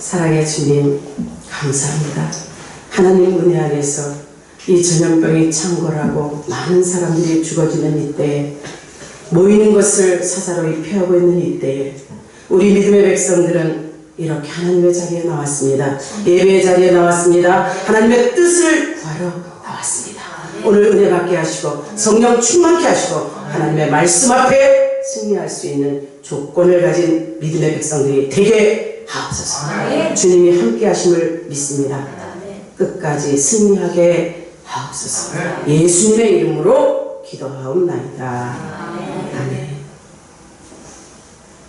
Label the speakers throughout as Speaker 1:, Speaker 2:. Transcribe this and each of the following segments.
Speaker 1: 사랑의 주님, 감사합니다. 하나님 은혜 안에서 이 전염병이 창궐하고 많은 사람들이 죽어지는 이때에, 모이는 것을 사사로이 피하고 있는 이때에 우리 믿음의 백성들은 이렇게 하나님의 자리에 나왔습니다. 예배의 자리에 나왔습니다. 하나님의 뜻을 구하러 나왔습니다. 오늘 은혜 받게 하시고 성령 충만케 하시고 하나님의 말씀 앞에 승리할 수 있는 조건을 가진 믿음의 백성들이 되게 하옵소서. 주님이 함께 하심을 믿습니다. 끝까지 승리하게 하옵소서. 예수님의 이름으로 기도하옵나이다. 아멘.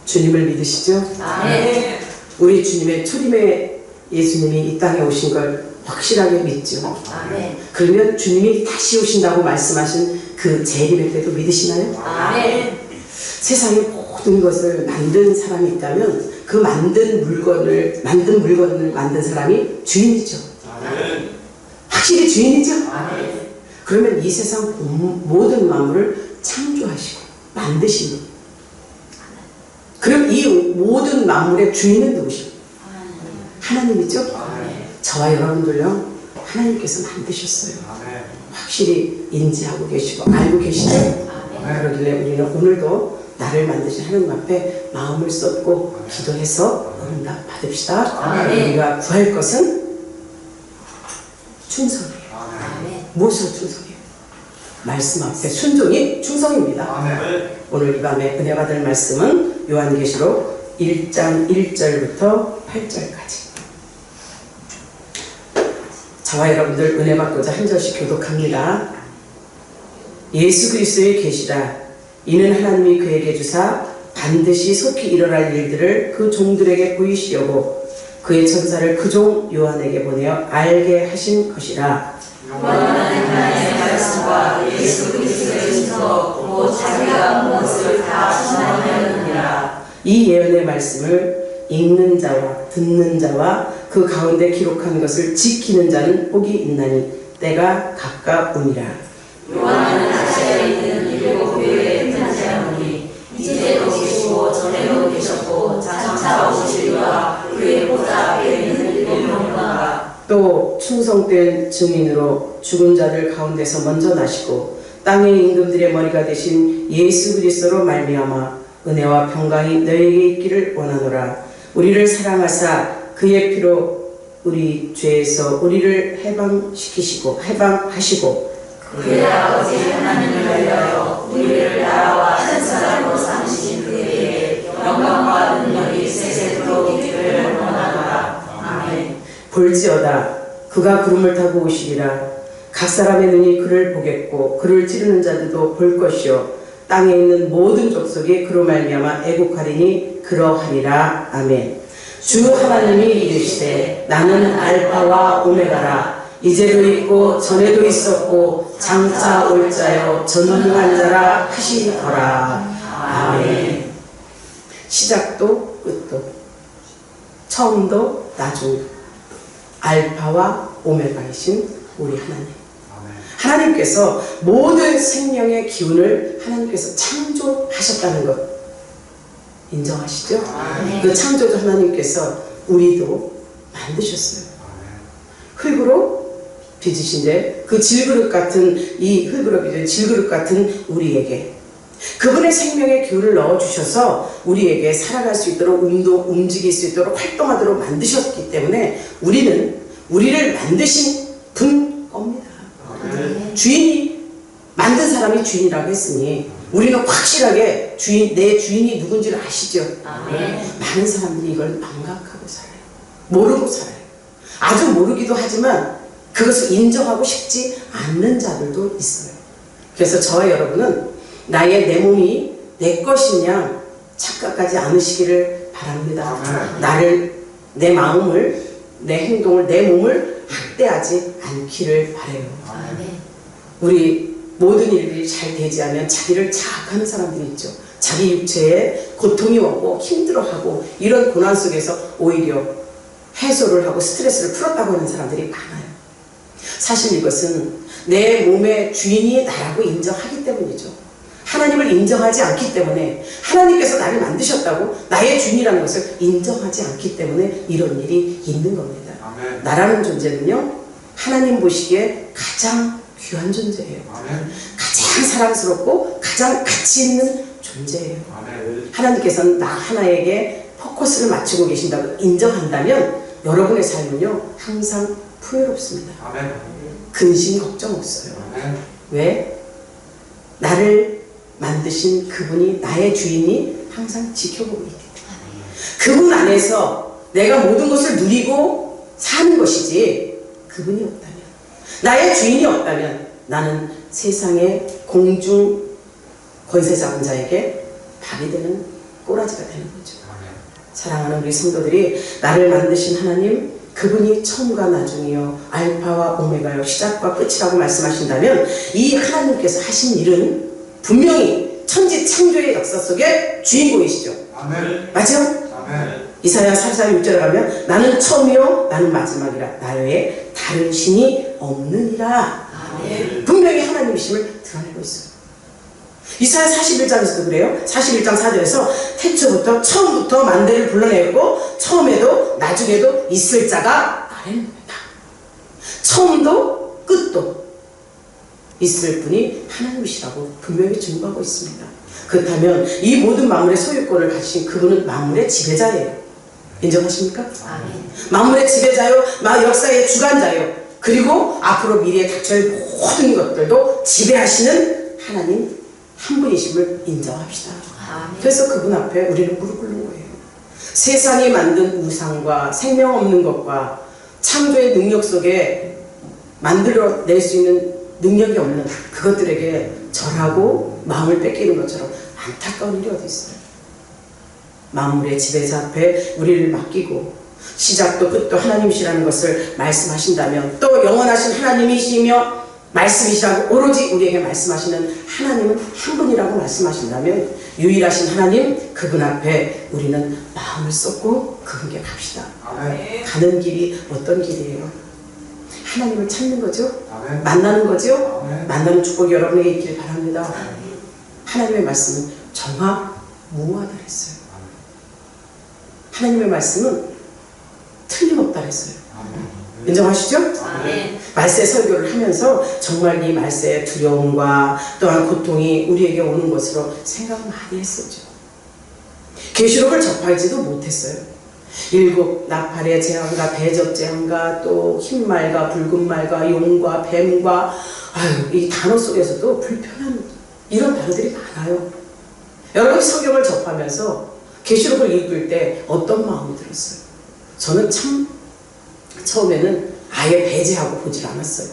Speaker 1: 주님을 믿으시죠? 아멘. 우리 주님의 초림에 예수님이 이 땅에 오신 걸 확실하게 믿죠? 아멘. 그러면 주님이 다시 오신다고 말씀하신 그 재림의 때도 믿으시나요? 아멘. 세상의 모든 것을 만든 사람이 있다면 그 만든 물건을 만든 사람이 주인이죠. 아멘. 확실히 주인이죠? 아멘. 그러면 이 세상 모든 만물을 창조하시고 만드신 분. 그럼 이 모든 만물의 주인은 누구십니까? 하나님이죠? 저와 여러분들요, 하나님께서 만드셨어요. 확실히 인지하고 계시고 알고 계시죠? 그러길래 우리는 오늘도 나를 만드신 하나님 앞에 마음을 쏟고 기도해서 응답 받읍시다. 우리가 구할 것은 충성이에요. 무엇으로 충성이에요? 말씀 앞에 순종이 충성입니다. 오늘 이 밤에 은혜 받을 말씀은 요한계시록 1장 1절부터 8절까지. 저와 여러분들 은혜 받고자 한 절씩 교독합니다. 예수 그리스도의 계시라. 이는 하나님이 그에게 주사 반드시 속히 일어날 일들을 그 종들에게 보이시려고 그의 천사를 그 종 요한에게 보내어 알게 하신 것이라.
Speaker 2: 요한은 하나님의 말씀과 예수 그리스도의 증거 곧 자기가 온 것을 다 전하였느니라.
Speaker 1: 이 예언의 말씀을 읽는 자와 듣는 자와 그 가운데 기록한 것을 지키는 자는 복이 있나니 때가 가까우니라.
Speaker 2: 요한은 아시아에 있는 일곱 교회에 편지하노니 이제도 계시고 전에도 계셨고 장차 오시리와 그의 보좌 앞에 있는 일곱 명과
Speaker 1: 또 충성된 증인으로 죽은 자들 가운데서 먼저 나시고 땅의 임금들의 머리가 되신 예수 그리스도로 말미암아 은혜와 평강이 너희에게 있기를 원하노라. 우리를 사랑하사 그의 피로 우리 죄에서 우리를 해방하시고
Speaker 2: 그의 아버지 하나님을 위하여 우리를 나라와 한 사람으로 삼으신 그에게 영광과 능력이 세세토록 있기를 원하노라. 아멘.
Speaker 1: 볼지어다 그가 구름을 타고 오시리라. 각 사람의 눈이 그를 보겠고 그를 찌르는 자들도 볼 것이요 땅에 있는 모든 족속이 그로 말미암아 애국하리니 그러하리라. 아멘. 주 하나님이 이르시되 나는 알파와 오메가라. 이제도 있고 전에도 있었고 장차 올 자요 전능한 자라 하시더라. 아멘. 시작도 끝도 처음도 나중도 알파와 오메가이신 우리 하나님. 하나님께서 모든 생명의 기운을 하나님께서 창조하셨다는 것 인정하시죠? 그 창조주 하나님께서 우리도 만드셨어요. 흙으로 빚으신데 그 질그릇 같은 이 흙으로 빚은 질그릇 같은 우리에게 그분의 생명의 기운을 넣어주셔서 우리에게 살아갈 수 있도록 움직일 수 있도록 활동하도록 만드셨기 때문에 우리를 만드신 분 겁니다. 주인이 만든 사람이 주인이라고 했으니 우리는 확실하게 내 주인이 누군지를 아시죠? 많은 사람들이 이걸 망각하고 살아요. 모르고 살아요. 아주 모르기도 하지만 그것을 인정하고 싶지 않는 자들도 있어요. 그래서 저와 여러분은 내 몸이 내 것이냐 착각하지 않으시기를 바랍니다. 내 마음을, 내 행동을, 내 몸을 학대하지 않기를 바라요. 우리 모든 일들이 잘 되지 않으면 자기를 자학하는 사람들이 있죠. 자기 육체에 고통이 오고 힘들어하고 이런 고난 속에서 오히려 해소를 하고 스트레스를 풀었다고 하는 사람들이 많아요. 사실 이것은 내 몸의 주인이 나라고 인정하기 때문이죠. 하나님을 인정하지 않기 때문에, 하나님께서 나를 만드셨다고 나의 주인이라는 것을 인정하지 않기 때문에 이런 일이 있는 겁니다.
Speaker 3: 아멘.
Speaker 1: 나라는 존재는요, 하나님 보시기에 가장 귀한 존재예요.
Speaker 3: 아멘.
Speaker 1: 가장 사랑스럽고 가장 가치 있는 존재예요.
Speaker 3: 아멘.
Speaker 1: 하나님께서는 나 하나에게 포커스를 맞추고 계신다고 인정한다면 여러분의 삶은요, 항상 풍요롭습니다.
Speaker 3: 아멘.
Speaker 1: 근심 걱정 없어요.
Speaker 3: 아멘.
Speaker 1: 왜? 나를 만드신 그분이, 나의 주인이 항상 지켜보고 있기 때문에. 그분 안에서 내가 모든 것을 누리고 사는 것이지, 그분이 없다면, 나의 주인이 없다면 나는 세상의 공중 권세 잡은 자에게 발이 되는 꼬라지가 되는 거죠.
Speaker 3: 아멘.
Speaker 1: 사랑하는 우리 성도들이, 나를 만드신 하나님, 그분이 처음과 나중이요, 알파와 오메가요, 시작과 끝이라고 말씀하신다면, 이 하나님께서 하신 일은 분명히 천지 창조의 역사 속에 주인공이시죠.
Speaker 3: 아멘.
Speaker 1: 맞죠?
Speaker 3: 아멘.
Speaker 1: 이사야 44장 6절에 가면, 나는 처음이요 나는 마지막이라, 나 외에 다른 신이 없느니라.
Speaker 2: 아멘.
Speaker 1: 분명히 하나님이심을 드러내고 있어요. 이사야 41장에서도 그래요. 41장 4절에서 태초부터 처음부터 만대를 불러내었고 처음에도 나중에도 있을 자가 나랍니다. 처음도 끝도 있을 분이 하나님이시라고 분명히 증거하고 있습니다. 그렇다면 이 모든 만물의 소유권을 가지신 그분은 만물의 지배자예요. 인정하십니까?
Speaker 2: 아멘.
Speaker 1: 만물의 지배자요, 역사의 주관자요, 그리고 앞으로 미래에 닥쳐올 모든 것들도 지배하시는 하나님 한 분이심을 인정합시다.
Speaker 2: 아멘.
Speaker 1: 그래서 그분 앞에 우리는 무릎 꿇는 거예요. 세상이 만든 우상과 생명 없는 것과 창조의 능력 속에 만들어낼 수 있는 능력이 없는 그것들에게 절하고 마음을 뺏기는 것처럼 안타까운 일이 어디 있어요. 만물의 지배자 앞에 우리를 맡기고 시작도 끝도 하나님이시라는 것을 말씀하신다면, 또 영원하신 하나님이시며 말씀이시라고 오로지 우리에게 말씀하시는 하나님은 한 분이라고 말씀하신다면, 유일하신 하나님 그분 앞에 우리는 마음을 쏟고 그분께 갑시다.
Speaker 3: 아멘.
Speaker 1: 가는 길이 어떤 길이에요? 하나님을 찾는 거죠.
Speaker 3: 아멘.
Speaker 1: 만나는 거죠.
Speaker 3: 아멘.
Speaker 1: 만나는 축복이 여러분에게 있길 바랍니다. 하나님의 말씀은 정확무하다 했어요. 하나님의 말씀은 틀림없다 했어요.
Speaker 3: 아멘.
Speaker 1: 인정하시죠?
Speaker 2: 아멘.
Speaker 1: 말세 설교를 하면서 정말 이 말세의 두려움과 또한 고통이 우리에게 오는 것으로 생각을 많이 했었죠. 계시록을 접하지도 못했어요. 7 나팔의 재앙과 대접 재앙과 또 흰말과 붉은 말과 용과 뱀과, 이 단어 속에서도 불편한 이런 단어들이 많아요. 여러분 성경을 접하면서 계시록을 읽을 때 어떤 마음이 들었어요? 저는 참 처음에는 아예 배제하고 보질 않았어요.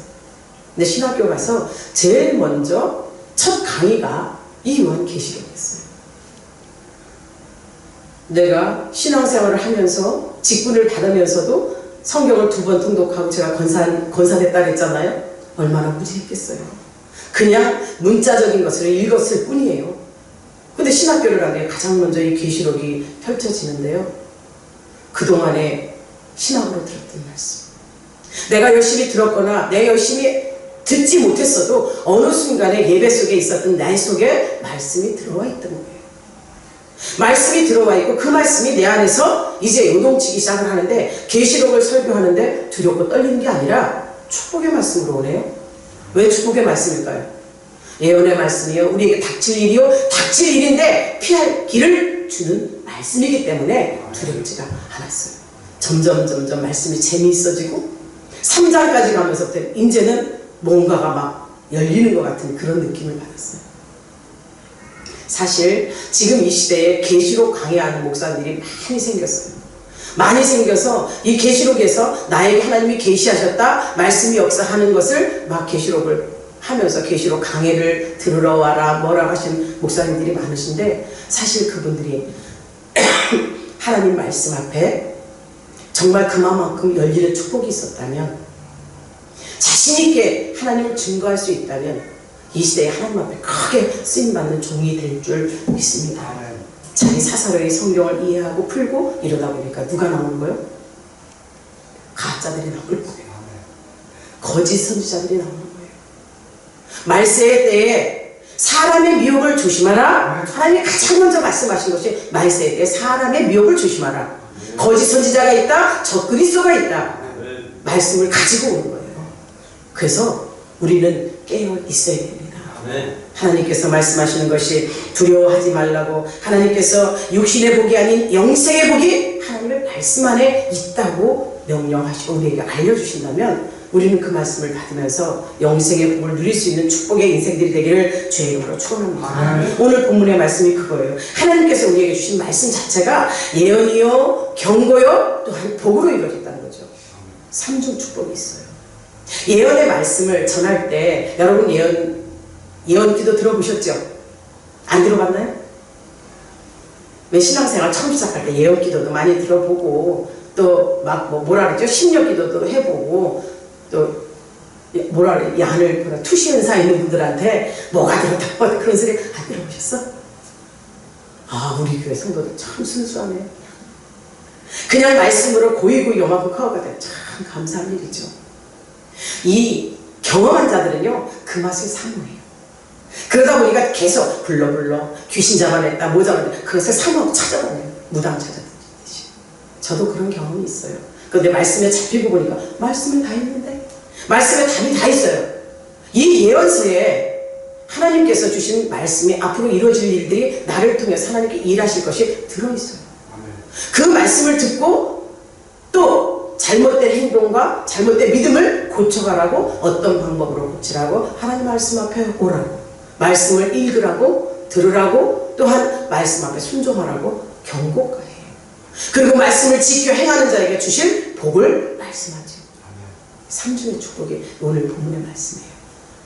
Speaker 1: 근데 신학교 가서 제일 먼저 첫 강의가 이 요한계시록이었어요. 내가 신앙생활을 하면서 직분을 받으면서도 성경을 2번 통독하고 제가 권사됐다 그랬잖아요. 얼마나 무지했겠어요. 그냥 문자적인 것을 읽었을 뿐이에요. 근데 신학교를 가게 가장 먼저 이 계시록이 펼쳐지는데요. 그동안에 신학으로 들었던 말씀, 내가 열심히 들었거나 내가 열심히 듣지 못했어도 어느 순간에 예배 속에 있었던 내 속에 말씀이 들어와 있던 거예요. 말씀이 들어와 있고 그 말씀이 내 안에서 이제 요동치기 시작을 하는데, 계시록을 설교하는데 두렵고 떨리는 게 아니라 축복의 말씀으로 오네요. 왜 축복의 말씀일까요? 예언의 말씀이요, 우리에게 닥칠 일이요, 닥칠 일인데 피할 길을 주는 말씀이기 때문에 두렵지가 않았어요. 점점 말씀이 재미있어지고 3장까지 가면서부터 이제는 뭔가가 막 열리는 것 같은 그런 느낌을 받았어요. 사실 지금 이 시대에 계시록 강의하는 목사들이 많이 생겼어요. 많이 생겨서 이 계시록에서 나에게 하나님이 계시하셨다, 말씀이 역사하는 것을 막 계시록을 하면서 계시록 강의를 들으러 와라 뭐라고 하시는 목사님들이 많으신데, 사실 그분들이 하나님 말씀 앞에 정말 그만큼 열리는 축복이 있었다면, 자신있게 하나님을 증거할 수 있다면 이 시대에 하나님 앞에 크게 쓰임받는 종이 될 줄 믿습니다. 자기 사사로이 성경을 이해하고 풀고 이러다 보니까 누가 나오는 거예요? 가짜들이 나오는 거예요. 거짓 선지자들이 나오는 거예요. 말세의 때에 사람의 미혹을 조심하라. 하나님이 가장 먼저 말씀하신 것이 말세에 사람의 미혹을 조심하라. 거짓 선지자가 있다. 적그리스도가 있다. 말씀을 가지고 오는 거예요. 그래서 우리는 깨어 있어야 됩니다. 하나님께서 말씀하시는 것이 두려워하지 말라고, 하나님께서 육신의 복이 아닌 영생의 복이 하나님의 말씀 안에 있다고 명령하시고 우리에게 알려주신다면 우리는 그 말씀을 받으면서 영생의 복을 누릴 수 있는 축복의 인생들이 되기를 주의 이름으로 축원합니다. 오늘 본문의 말씀이 그거예요. 하나님께서 우리에게 주신 말씀 자체가 예언이요, 경고요, 또한 복으로 이루어졌다는 거죠. 삼중 축복이 있어요. 예언의 말씀을 전할 때 여러분 예언 기도 들어보셨죠? 안 들어봤나요? 왜 신앙생활 처음 시작할 때 예언 기도도 많이 들어보고 또 막 뭐라 그러죠? 심력 기도도 해보고 또 뭐라 그래? 하늘보다 투시현사 있는 분들한테 뭐가 들었다고 그런 소리 안 들어보셨어? 아, 우리 교회 성도들 참 순수하네. 그냥 말씀으로 고이고 요만큼 커가가 돼. 참 감사한 일이죠. 이 경험한 자들은요 그 맛을 사모해요. 그러다 보니까 계속 불러 귀신 잡아냈다 뭐 잡아냈다 그것을 사모하고 찾아다녀요. 무당 찾아다니듯이. 저도 그런 경험이 있어요. 그런데 말씀에 잡히고 보니까 말씀에 다 있는데 말씀에 답이 다 있어요. 이 예언서에 하나님께서 주신 말씀이 앞으로 이루어질 일들이 나를 통해서 하나님께 일하실 것이 들어있어요. 그 말씀을 듣고 또 잘못된 행동과 잘못된 믿음을 고쳐가라고, 어떤 방법으로 고치라고, 하나님 말씀 앞에 오라고, 말씀을 읽으라고, 들으라고, 또한 말씀 앞에 순종하라고 경고가 해요. 그리고 말씀을 지켜 행하는 자에게 주실 복을 말씀하죠. 삼중의 축복이 오늘 본문의 말씀이에요.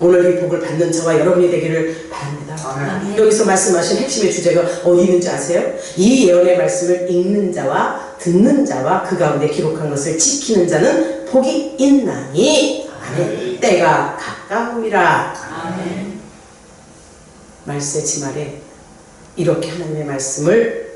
Speaker 1: 오늘 이 복을 받는 저와 여러분이 되기를 바랍니다.
Speaker 2: 아멘.
Speaker 1: 여기서 말씀하신 핵심의 주제가 어디 있는지 아세요? 이 예언의 말씀을 읽는 자와 듣는 자와 그 가운데 기록한 것을 지키는 자는 복이 있나니. 아멘. 때가 가까우니라.
Speaker 2: 아멘.
Speaker 1: 말세 지말에 이렇게 하나님의 말씀을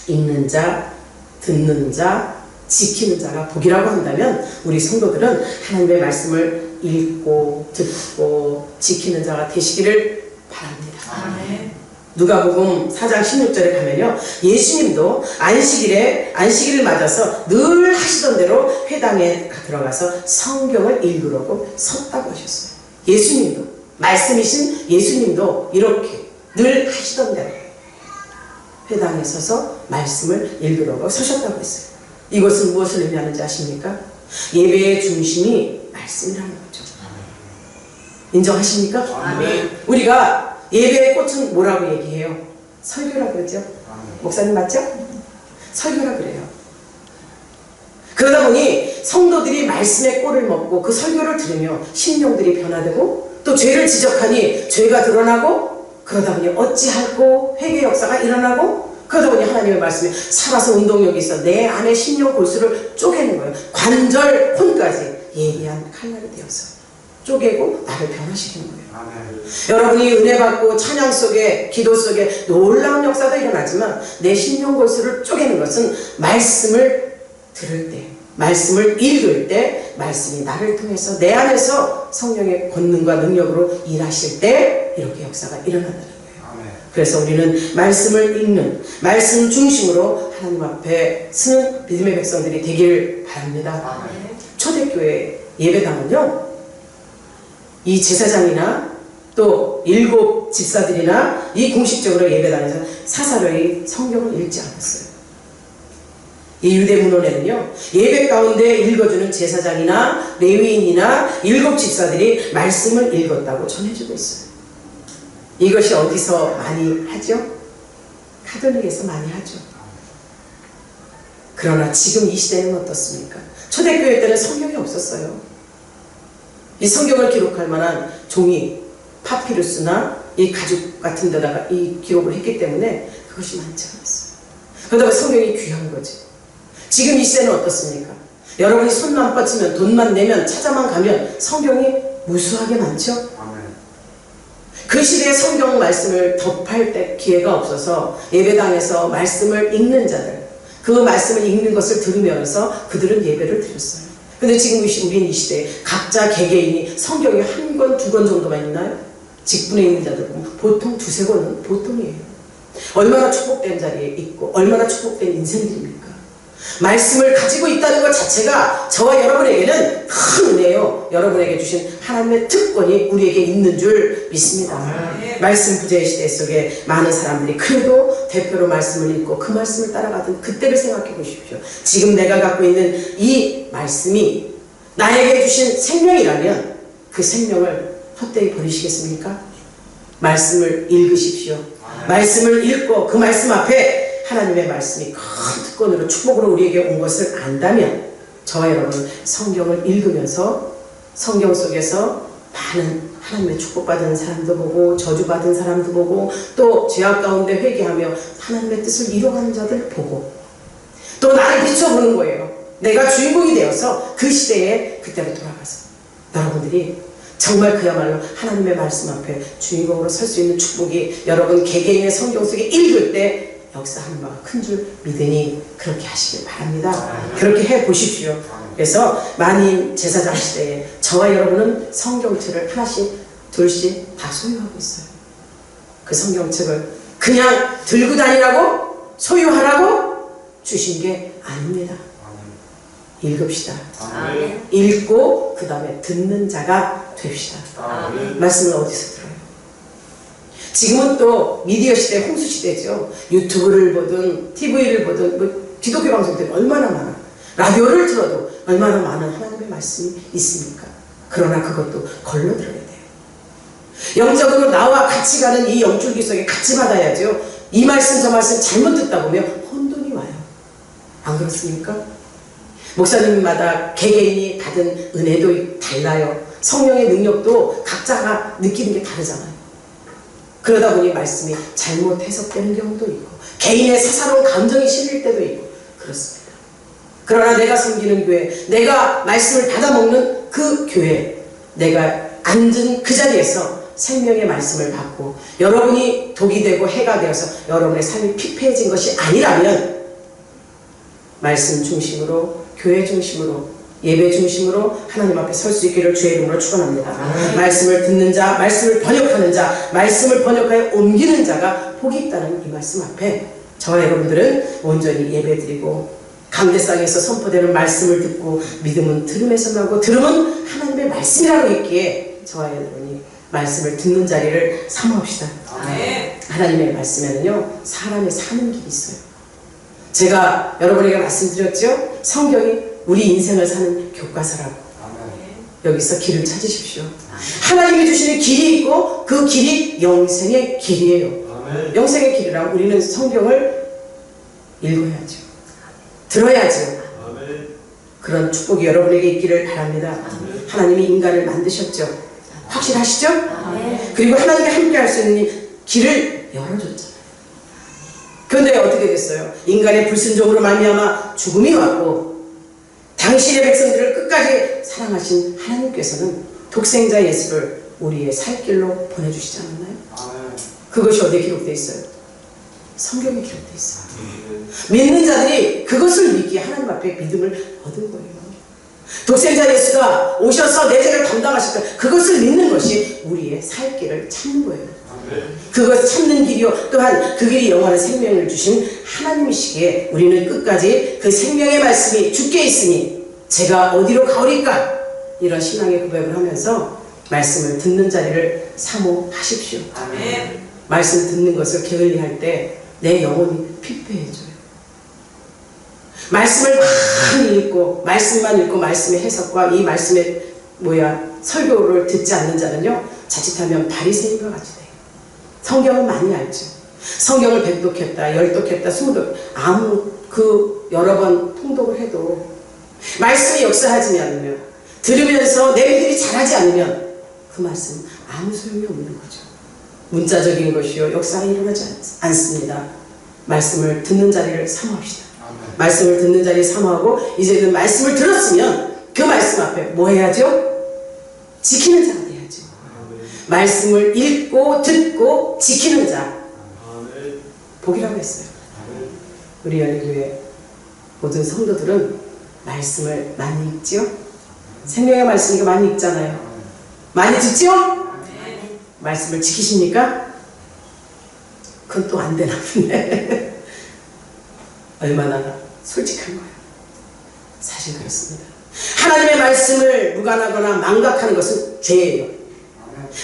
Speaker 1: 읽는 자, 듣는 자, 지키는 자가 복이라고 한다면 우리 성도들은 하나님의 말씀을 읽고 듣고 지키는 자가 되시기를 바랍니다.
Speaker 2: 아멘.
Speaker 1: 누가복음 4장 16절에 가면요, 예수님도 안식일을 맞아서 늘 하시던 대로 회당에 들어가서 성경을 읽으려고 섰다고 하셨어요. 예수님도, 말씀이신 예수님도 이렇게 늘 하시던 대로 회당에 서서 말씀을 읽으려고 서셨다고 했어요. 이것은 무엇을 의미하는지 아십니까? 예배의 중심이 말씀이라는 거죠. 인정하십니까?
Speaker 2: 아멘.
Speaker 1: 우리가 예배의 꽃은 뭐라고 얘기해요? 설교라고 그러죠? 목사님 맞죠? 설교라고 그래요. 그러다 보니 성도들이 말씀의 꼴을 먹고 그 설교를 들으며 심령들이 변화되고 또 죄를 지적하니 죄가 드러나고, 그러다 보니 어찌할꼬 회개 역사가 일어나고, 그러다 보니 하나님의 말씀이 살아서 운동력이 있어 내 안에 심령 골수를 쪼개는 거예요. 관절 혼까지 예리한 칼날이 되어서 쪼개고 나를 변화시키는 거예요. 여러분이 은혜 받고 찬양 속에, 기도 속에 놀라운 역사도 일어나지만 내 심령 골수를 쪼개는 것은 말씀을 들을 때, 말씀을 읽을 때, 말씀이 나를 통해서 내 안에서 성령의 권능과 능력으로 일하실 때 이렇게 역사가 일어난다는 거예요. 그래서 우리는 말씀을 읽는, 말씀 중심으로 하나님 앞에 서는 믿음의 백성들이 되기를 바랍니다. 초대교회 예배당은요, 이 제사장이나 또 7 집사들이나 이 공식적으로 예배당에서 사사로이 성경을 읽지 않았어요. 이 유대 문헌에는요, 예배 가운데 읽어주는 제사장이나 레위인이나 7 집사들이 말씀을 읽었다고 전해주고 있어요. 이것이 어디서 많이 하죠? 가톨릭에서 많이 하죠. 그러나 지금 이 시대는 어떻습니까? 초대교회 때는 성경이 없었어요. 이 성경을 기록할 만한 종이, 파피루스나 이 가죽 같은 데다가 이 기록을 했기 때문에 그것이 많지 않았어요. 그러다 보니 성경이 귀한 거지. 지금 이 시대는 어떻습니까? 여러분이 손만 뻗치면, 돈만 내면, 찾아만 가면 성경이 무수하게 많죠? 그 시대의 성경 말씀을 접할 때 기회가 없어서 예배당에서 말씀을 읽는 자들, 그 말씀을 읽는 것을 들으면서 그들은 예배를 드렸어요. 근데 지금 우리는 이 시대에 각자 개개인이 성경이 1권, 2권 정도만 있나요? 직분에 있는 자들 보면 보통 두세 권은 보통이에요. 얼마나 축복된 자리에 있고 얼마나 축복된 인생들입니까? 말씀을 가지고 있다는 것 자체가 저와 여러분에게는 큰 은혜요. 여러분에게 주신 하나님의 특권이 우리에게 있는 줄 믿습니다. 말씀 부재의 시대 속에 많은 사람들이 그래도 대표로 말씀을 읽고 그 말씀을 따라가던 그때를 생각해 보십시오. 지금 내가 갖고 있는 이 말씀이 나에게 주신 생명이라면 그 생명을 헛되이 버리시겠습니까? 말씀을 읽으십시오. 말씀을 읽고 그 말씀 앞에 하나님의 말씀이 큰 특권으로 축복으로 우리에게 온 것을 안다면 저와 여러분 성경을 읽으면서 성경 속에서 많은 하나님의 축복받은 사람도 보고 저주받은 사람도 보고 또 죄악 가운데 회개하며 하나님의 뜻을 이루어가는 자들 보고 또 나를 비춰보는 거예요. 내가 주인공이 되어서 그 시대에 그때로 돌아가서 여러분들이 정말 그야말로 하나님의 말씀 앞에 주인공으로 설 수 있는 축복이 여러분 개개인의 성경 속에 읽을 때 역사하는 바가 큰 줄 믿으니 그렇게 하시길 바랍니다. 그렇게 해 보십시오. 그래서 만인 제사장 시대에 저와 여러분은 성경책을 하나씩 둘씩 다 소유하고 있어요. 그 성경책을 그냥 들고 다니라고 소유하라고 주신 게 아닙니다. 읽읍시다.
Speaker 2: 아멘.
Speaker 1: 읽고 그 다음에 듣는 자가 됩시다. 말씀을 어디서 들어요? 지금은 또 미디어 시대, 홍수 시대죠. 유튜브를 보든 TV를 보든 뭐 기독교 방송들이 얼마나 많아. 라디오를 들어도 얼마나 많은 하나님의 말씀이 있습니까? 그러나 그것도 걸러 들어야 돼요. 영적으로 나와 같이 가는 이 영줄기 속에 같이 받아야죠. 이 말씀 저 말씀 잘못 듣다 보면 혼돈이 와요. 안 그렇습니까? 목사님마다 개개인이 받은 은혜도 달라요. 성령의 능력도 각자가 느끼는 게 다르잖아요. 그러다 보니 말씀이 잘못 해석되는 경우도 있고 개인의 사사로운 감정이 실릴 때도 있고 그렇습니다. 그러나 내가 섬기는 교회, 내가 말씀을 받아먹는 그 교회, 내가 앉은 그 자리에서 생명의 말씀을 받고 여러분이 독이 되고 해가 되어서 여러분의 삶이 피폐해진 것이 아니라면 말씀 중심으로 교회 중심으로 예배 중심으로 하나님 앞에 설 수 있기를 주의 이름으로 축원합니다. 말씀을 듣는 자, 말씀을 번역하는 자, 말씀을 번역하여 옮기는 자가 복이 있다는 이 말씀 앞에 저와 여러분들은 온전히 예배드리고 강대상에서 선포되는 말씀을 듣고 믿음은 들음에서 나고 들음은 하나님의 말씀이라고 했기에 저와 여러분이 말씀을 듣는 자리를 사모합시다. 하나님의 말씀에는요 사람이 사는 길이 있어요. 제가 여러분에게 말씀드렸죠? 성경이 우리 인생을 사는 교과서라고. 여기서 길을 찾으십시오. 하나님이 주시는 길이 있고 그 길이 영생의 길이에요. 영생의 길이라고 우리는 성경을 읽어야죠. 들어야죠. 그런 축복이 여러분에게 있기를 바랍니다. 하나님이 인간을 만드셨죠. 확실하시죠? 그리고 하나님과 함께 할 수 있는 길을 열어줬잖아요. 그런데 어떻게 됐어요? 인간의 불순종으로 말미암아 죽음이 왔고 당신의 백성들을 끝까지 사랑하신 하나님께서는 독생자 예수를 우리의 살 길로 보내주시지 않았나요? 그것이 어디에 기록되어 있어요? 성경에 기록되어 있어요. 믿는 자들이 그것을 믿기에 하나님 앞에 믿음을 얻은 거예요. 독생자 예수가 오셔서 내 죄를 담당하실 때 그것을 믿는 것이 우리의 살 길을 찾는 거예요. 그것 찾는 길이요 또한 그 길이 영원한 생명을 주신 하나님이시기에 우리는 끝까지 그 생명의 말씀이 주께 있으니 제가 어디로 가오리까 이런 신앙의 고백을 하면서 말씀을 듣는 자리를 사모하십시오. 말씀 듣는 것을 게을리할 때 내 영혼이 피폐해져요. 말씀을 많이 읽고 말씀만 읽고 말씀의 해석과 이 말씀의 설교를 듣지 않는 자는요 자칫하면 바리새인과 같이 돼요. 성경은 많이 알죠. 성경을 100독했다 10독했다 20독 아무 여러 번 통독을 해도 말씀이 역사하지 않으면 들으면서 내 믿음이 자라지 않으면 그 말씀 아무 소용이 없는 거죠. 문자적인 것이요 역사가 일어나지 않습니다. 말씀을 듣는 자리를 사모합시다. 말씀을 듣는 자리를 사모하고 이제는 말씀을 들었으면 그 말씀 앞에 뭐 해야죠? 지키는 자가 돼야죠. 말씀을 읽고 듣고 지키는 자 복이라고 했어요. 우리 열린교회 모든 성도들은 말씀을 많이 읽지요? 생명의 말씀이 많이 읽잖아요. 많이 듣지요? 말씀을 지키십니까? 그건 또 안 되나 보네. 얼마나 솔직한 거예요. 사실 그렇습니다. 하나님의 말씀을 무관하거나 망각하는 것은 죄예요.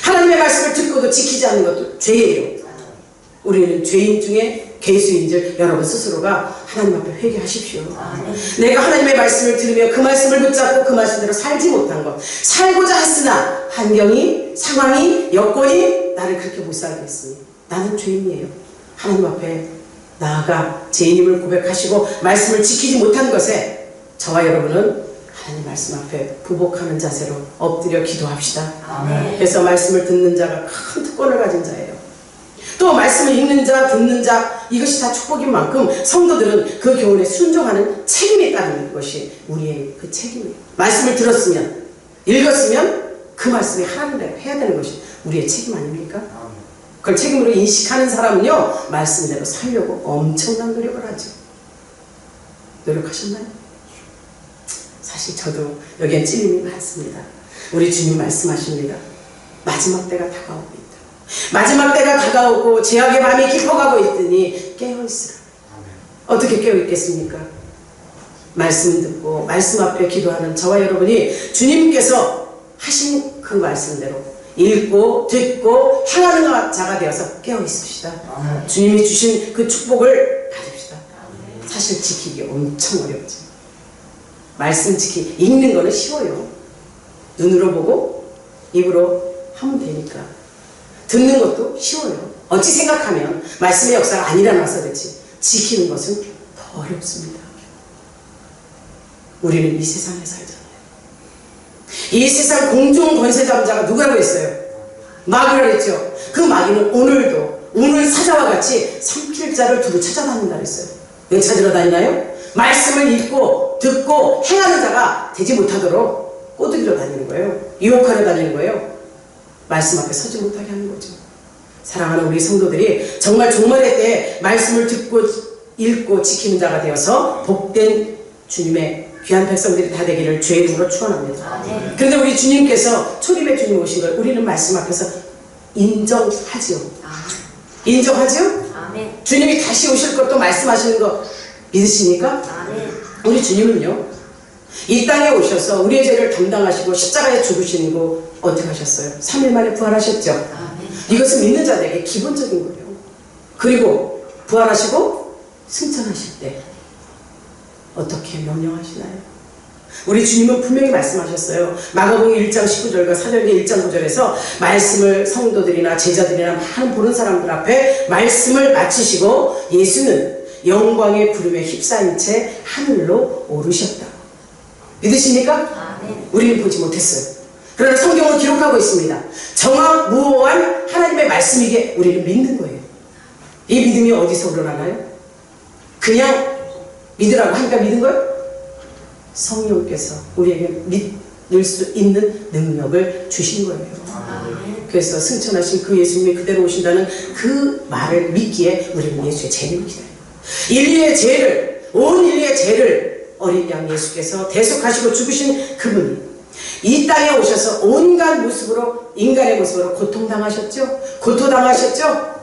Speaker 1: 하나님의 말씀을 듣고도 지키지 않는 것도 죄예요. 우리는 죄인 중에 괴수인 줄 여러분 스스로가 하나님 앞에 회개하십시오. 내가 하나님의 말씀을 들으며 그 말씀을 붙잡고 그 말씀대로 살지 못한 것, 살고자 했으나 환경이, 상황이, 여건이 나를 그렇게 못 살게 했으니 나는 죄인이에요. 하나님 앞에 나아가 죄인임을 고백하시고 말씀을 지키지 못한 것에 저와 여러분은 하나님 말씀 앞에 부복하는 자세로 엎드려 기도합시다. 그래서 말씀을 듣는 자가 큰 특권을 가진 자예요. 또 말씀을 읽는 자, 듣는 자, 이것이 다 축복인 만큼 성도들은 그 교훈에 순종하는 책임이 따르는 것이 우리의 그 책임이에요. 말씀을 들었으면, 읽었으면 그 말씀이 하나님대로 해야 되는 것이 우리의 책임 아닙니까? 그걸 책임으로 인식하는 사람은요, 말씀대로 살려고 엄청난 노력을 하죠. 노력하셨나요? 사실 저도 여기엔 찔림이 많습니다. 우리 주님 말씀하십니다. 마지막 때가 다가오고 있다. 마지막 때가 다가오고 죄악의 밤이 깊어가고 있으니 깨어있으라. 어떻게 깨어있겠습니까? 말씀 듣고 말씀 앞에 기도하는 저와 여러분이 주님께서 하신 그 말씀대로 읽고 듣고 행하는 자가 되어서 깨어있읍시다. 주님이 주신 그 축복을 가집시다. 사실 지키기 엄청 어렵죠. 말씀 읽는 거는 쉬워요. 눈으로 보고 입으로 하면 되니까. 듣는 것도 쉬워요. 어찌 생각하면 말씀의 역사가 안 일어나서 그렇지 지키는 것은 더 어렵습니다. 우리는 이 세상에 살잖아요. 이 세상 공중 권세 잡자가 누구라고 했어요? 마귀라고 했죠. 그 마귀는 오늘도 오늘 사자와 같이 삼킬 자를 두루 찾아다닌다 그랬어요. 왜 찾으러 다니나요? 말씀을 읽고 듣고 행하는 자가 되지 못하도록 꼬드기러 다니는 거예요. 유혹하러 다니는 거예요. 말씀 앞에 서지 못하게 하는 거죠. 사랑하는 우리 성도들이 정말 종말의 때에 말씀을 듣고 읽고 지키는 자가 되어서 복된 주님의 귀한 백성들이 다 되기를 주의 이름으로 축원합니다. 그런데 우리 주님께서 초림의 주님 오신 걸 우리는 말씀 앞에서 인정하지요. 인정하지요? 주님이 다시 오실 것도 말씀하시는 거 믿으십니까? 우리 주님은요, 이 땅에 오셔서 우리의 죄를 담당하시고 십자가에 죽으시는 거 어떻게 하셨어요? 3일 만에 부활하셨죠? 이것은 믿는 자들에게 기본적인 거예요. 그리고 부활하시고 승천하실 때 어떻게 명령하시나요? 우리 주님은 분명히 말씀하셨어요. 마가복음 1장 19절과 사도행전 1장 9절에서 말씀을 성도들이나 제자들이나 많은 보는 사람들 앞에 말씀을 마치시고 예수는 영광의 구름에 휩싸인 채 하늘로 오르셨다. 믿으십니까? 우리는 보지 못했어요. 그러나 성경은 기록하고 있습니다. 정확무오한 하나님의 말씀이기에 우리는 믿는 거예요. 이 믿음이 어디서 우러나나요? 그냥 믿으라고 하니까 믿은 거예요? 성령께서 우리에게 믿을 수 있는 능력을 주신 거예요. 그래서 승천하신 그 예수님이 그대로 오신다는 그 말을 믿기에 우리는 예수의 재림을 기다려요. 인류의 죄를, 온 인류의 죄를 어린 양 예수께서 대속하시고 죽으신 그분이 이 땅에 오셔서 온갖 모습으로, 인간의 모습으로 고통당하셨죠? 고통당하셨죠?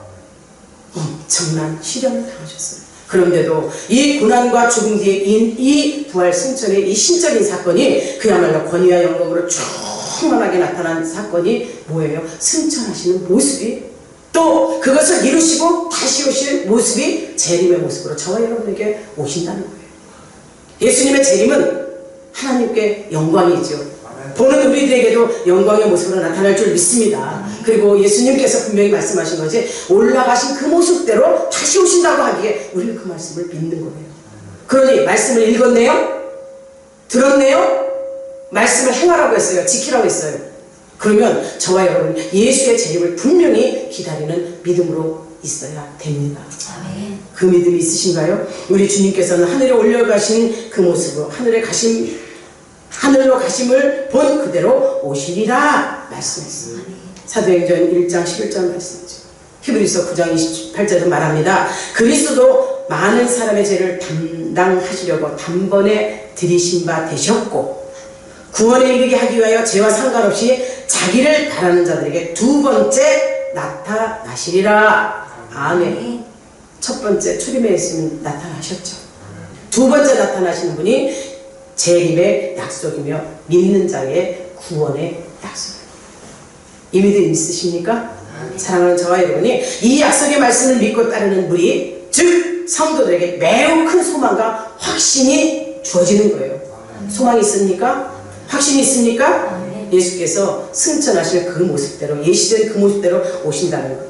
Speaker 1: 엄청난 시련을 당하셨어요. 그런데도 이 고난과 죽음 뒤에 이 부활 승천의 이 신적인 사건이 그야말로 권위와 영광으로 충만하게 나타난 사건이 뭐예요? 승천하시는 모습이, 또 그것을 이루시고 다시 오실 모습이 재림의 모습으로 저와 여러분에게 오신다는 거예요. 예수님의 재림은 하나님께 영광이죠. 보는 우리들에게도 영광의 모습으로 나타날 줄 믿습니다. 그리고 예수님께서 분명히 말씀하신 거지, 올라가신 그 모습대로 다시 오신다고 하기에 우리는 그 말씀을 믿는 거예요. 그러니 말씀을 읽었네요? 들었네요? 말씀을 행하라고 했어요. 지키라고 했어요. 그러면 저와 여러분 예수의 재림을 분명히 기다리는 믿음으로 있어야 됩니다. 그 믿음이 있으신가요? 우리 주님께서는 하늘에 올려가신 그 모습으로 하늘로 가심을 본 그대로 오시리라 말씀했습니다. 사도행전 1장 11절 말씀이죠. 히브리서 9장 28절은 말합니다. 그리스도도 많은 사람의 죄를 담당하시려고 단번에 들이신 바 되셨고 구원에 이르게 하기 위하여 죄와 상관없이 가기를 바라는 자들에게 두 번째 나타나시리라. 아멘. 첫 번째 초림에 있으면 나타나셨죠. 두 번째 나타나시는 분이 재림의 약속이며 믿는 자의 구원의 약속입니다. 이 믿음 있으십니까? 사랑하는 저와 여러분이 이 약속의 말씀을 믿고 따르는 우리, 즉 성도들에게 매우 큰 소망과 확신이 주어지는 거예요. 소망이 있습니까? 확신이 있습니까? 예수께서 승천하실 그 모습대로, 예시된 그 모습대로 오신다는 것.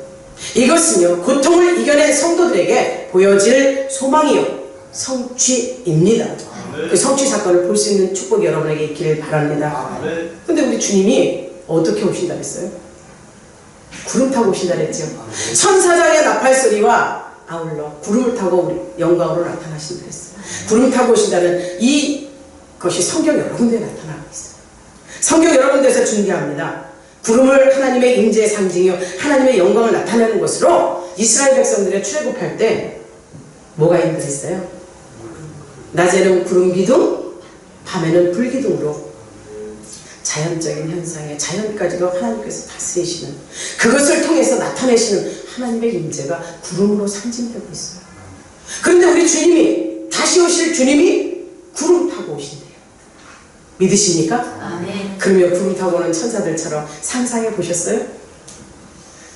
Speaker 1: 이것은요, 고통을 이겨낸 성도들에게 보여질 소망이요, 성취입니다. 그 성취 사건을 볼 수 있는 축복이 여러분에게 있기를 바랍니다. 근데 우리 주님이 어떻게 오신다 했어요? 구름 타고 오신다 했죠. 천사장의 나팔 소리와 아울러 구름을 타고 우리 영광으로 나타나신다 했어요. 구름 타고 오신다는 이것이 성경 여러 군데에 나타나고 있어요. 성경 여러 군데에서 중요합니다. 구름을 하나님의 임재의 상징이요, 하나님의 영광을 나타내는 것으로 이스라엘 백성들의 출애굽할 때 뭐가 힘들었어요? 낮에는 구름 기둥, 밤에는 불 기둥으로 자연적인 현상에 자연까지도 하나님께서 다스리시는, 그것을 통해서 나타내시는 하나님의 임재가 구름으로 상징되고 있어요. 그런데 우리 주님이, 다시 오실 주님이 구름 타고 오신대요. 믿으십니까?
Speaker 2: 아멘.
Speaker 1: 그러면 구름 타고 오는 천사들처럼 상상해 보셨어요?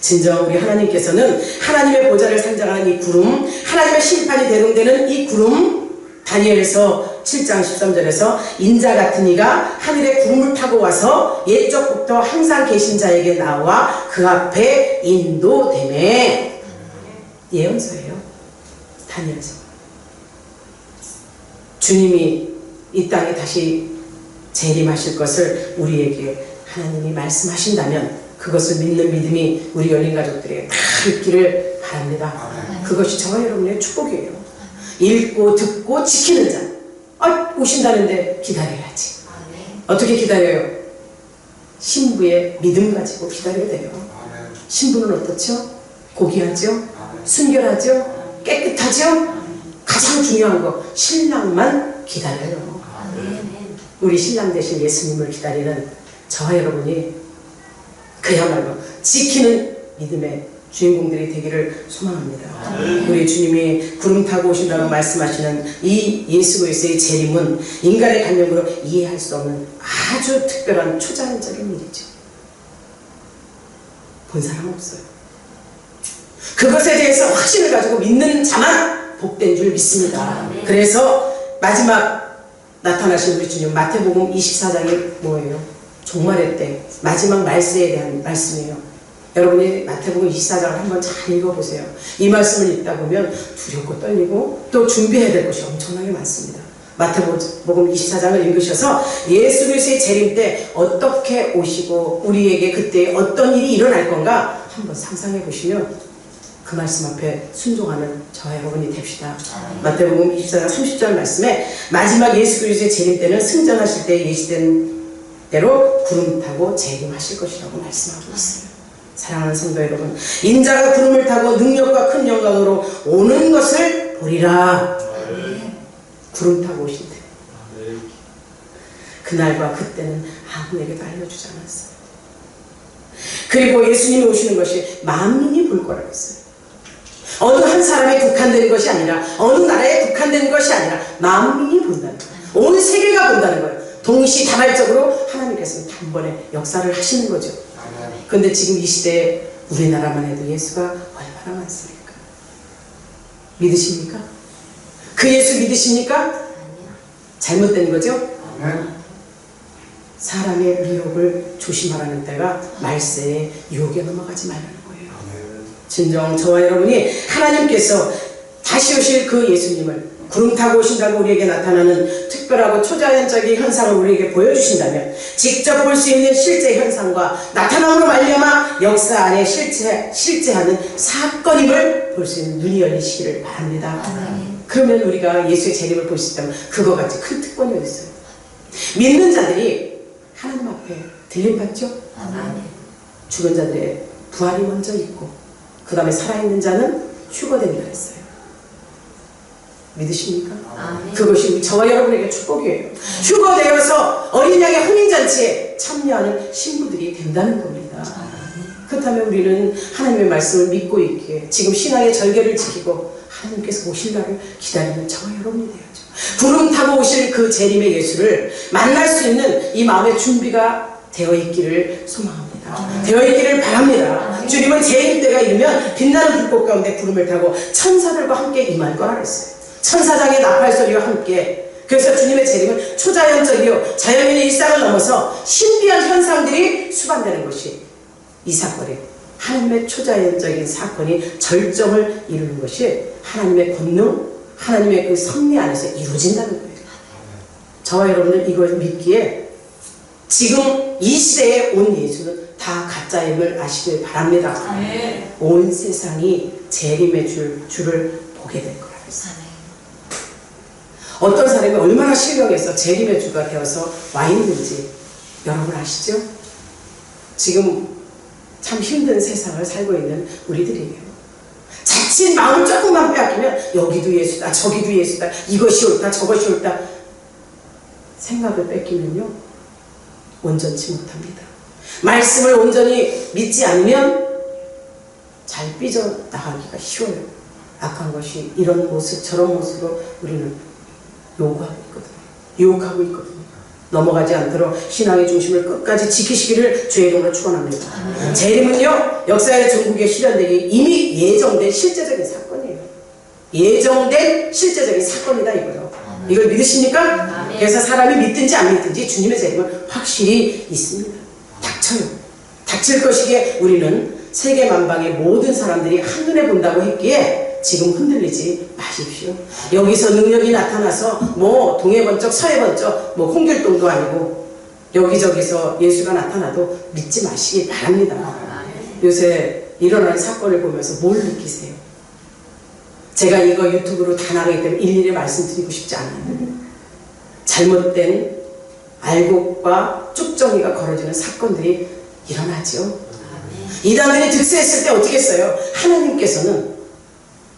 Speaker 1: 진정 우리 하나님께서는 하나님의 보좌를 상징하는 이 구름, 하나님의 심판이 대동되는 이 구름, 다니엘서 7장 13절에서 인자 같은 이가 하늘에 구름을 타고 와서 옛적부터 항상 계신 자에게 나와 그 앞에 인도되매. 예언서예요. 다니엘서. 주님이 이 땅에 다시 재림하실 것을 우리에게 하나님이 말씀하신다면 그것을 믿는 믿음이 우리 열린 가족들에게 다 있기를 바랍니다. 그것이 저와 여러분의 축복이에요. 읽고 듣고 지키는 자. 오신다는데 기다려야지. 어떻게 기다려요? 신부의 믿음 가지고 기다려야 돼요. 신부는 어떻죠? 고귀하죠? 순결하죠? 깨끗하죠? 가장 중요한 거, 신랑만 기다려요. 우리 신랑 대신 예수님을 기다리는 저와 여러분이 그야말로 지키는 믿음의 주인공들이 되기를 소망합니다. 우리 주님이 구름 타고 오신다고 말씀하시는 이 예수 그리스도의 재림은 인간의 관념으로 이해할 수 없는 아주 특별한 초자연적인 일이죠. 본 사람 없어요. 그것에 대해서 확신을 가지고 믿는 자만 복된 줄 믿습니다. 그래서 마지막 나타나신 우리 주님, 마태복음 24장이 뭐예요? 종말의 때 마지막 말세에 대한 말씀이에요. 여러분이 마태복음 24장을 한번 잘 읽어보세요. 이 말씀을 읽다 보면 두렵고 떨리고 또 준비해야 될 것이 엄청나게 많습니다. 마태복음 24장을 읽으셔서 예수 그리스도의 재림 때 어떻게 오시고 우리에게 그때 어떤 일이 일어날 건가 한번 상상해 보시면 그 말씀 앞에 순종하는 저와 여러분이 됩시다. 마태복음 24장 30절 말씀에 마지막 예수 그리스도의 재림 때는 승전하실 때 예시된 대로 구름 타고 재림하실 것이라고 말씀하고 있어요. 사랑하는 성도 여러분, 인자가 구름을 타고 능력과 큰 영광으로 오는 것을 보리라. 구름 타고 오신대. 그날과 그때는 아무에게도 알려주지 않았어요. 그리고 예수님이 오시는 것이 만민이 볼 거라고 했어요. 어느 한 사람에 국한되는 것이 아니라, 어느 나라에 국한되는 것이 아니라 만민이 본다는 거예요. 온 세계가 본다는 거예요. 동시다발적으로 하나님께서는 단번에 역사를 하시는 거죠. 그런데 지금 이 시대에 우리나라만 해도 예수가 얼마나 많습니까? 믿으십니까? 그 예수 믿으십니까? 잘못된 거죠? 사람의 미혹을 조심하라는 때가 말세에 유혹에 넘어가지 말라는 거예요. 진정 저와 여러분이 하나님께서 다시 오실 그 예수님을 구름 타고 오신다고 우리에게 나타나는 특별하고 초자연적인 현상을 우리에게 보여주신다면 직접 볼 수 있는 실제 현상과 나타남으로 말미암아 역사 안에 실제하는 사건임을 볼 수 있는 눈이 열리시기를 바랍니다. 그러면 우리가 예수의 재림을 볼 수 있다면 그거 같이 큰 특권이 어디 있어요? 믿는 자들이 하나님 앞에 들림받죠? 죽은 자들의 부활이 먼저 있고 그 다음에 살아있는 자는 휴거된다 했어요. 믿으십니까? 그것이 저와 여러분에게 축복이에요. 휴거되어서 어린 양의 혼인잔치에 참여하는 신부들이 된다는 겁니다. 그렇다면 우리는 하나님의 말씀을 믿고 있기에 지금 신앙의 절개를 지키고 하나님께서 오실 날을 기다리는 저와 여러분이 되야죠. 구름 타고 오실 그 재림의 예수를 만날 수 있는 이 마음의 준비가 되어 있기를 소망합니다. 되어 있기를 바랍니다. 주님은 재림 때가 이르면 빛나는 불꽃 가운데 구름을 타고 천사들과 함께 임할 거라 그랬어요. 천사장의 나팔 소리와 함께. 그래서 주님의 재림은 초자연적이요 자연인의 일상을 넘어서 신비한 현상들이 수반되는 것이 이 사건이에요. 하나님의 초자연적인 사건이 절정을 이루는 것이 하나님의 권능, 하나님의 그 섭리 안에서 이루어진다는 거예요. 저와 여러분은 이걸 믿기에 지금 이 시대에 온 예수는 다 가짜임을 아시길 바랍니다. 온 세상이 재림의 주를 보게 될 거라고 했어요. 어떤 사람이 얼마나 실명해서 재림의 주가 되어서 와 있는지 여러분 아시죠? 지금 참 힘든 세상을 살고 있는 우리들이에요. 자칫 마음을 조금만 빼앗기면 여기도 예수다 저기도 예수다 이것이 옳다 저것이 옳다 생각을 뺏기면요 온전치 못합니다. 말씀을 온전히 믿지 않으면 잘 삐져나가기가 쉬워요. 악한 것이 이런 모습 저런 모습으로 우리는 유혹하고 있거든요. 넘어가지 않도록 신앙의 중심을 끝까지 지키시기를 주의 이름으로 축원합니다. 재림은요 역사의 전국에 실현되기 이미 예정된 실제적인 사건이에요. 예정된 실제적인 사건이다 이거요. 이걸 믿으십니까? 그래서 사람이 믿든지 안 믿든지 주님의 재림은 확실히 있습니다. 닥쳐요. 닥칠 것이기에 우리는 세계 만방의 모든 사람들이 한눈에 본다고 했기에 지금 흔들리지 마십시오. 여기서 능력이 나타나서 뭐 동해 번쩍 서해 번쩍 뭐 홍길동도 아니고 여기저기서 예수가 나타나도 믿지 마시기 바랍니다. 요새 일어나는 사건을 보면서 뭘 느끼세요? 제가 이거 유튜브로 다 나가기 때문에 일일이 말씀드리고 싶지 않아요. 잘못된 알곡과 쭉정이가 걸어지는 사건들이 일어나죠. 이단들이 득세했을 때 어떻게 했어요? 하나님께서는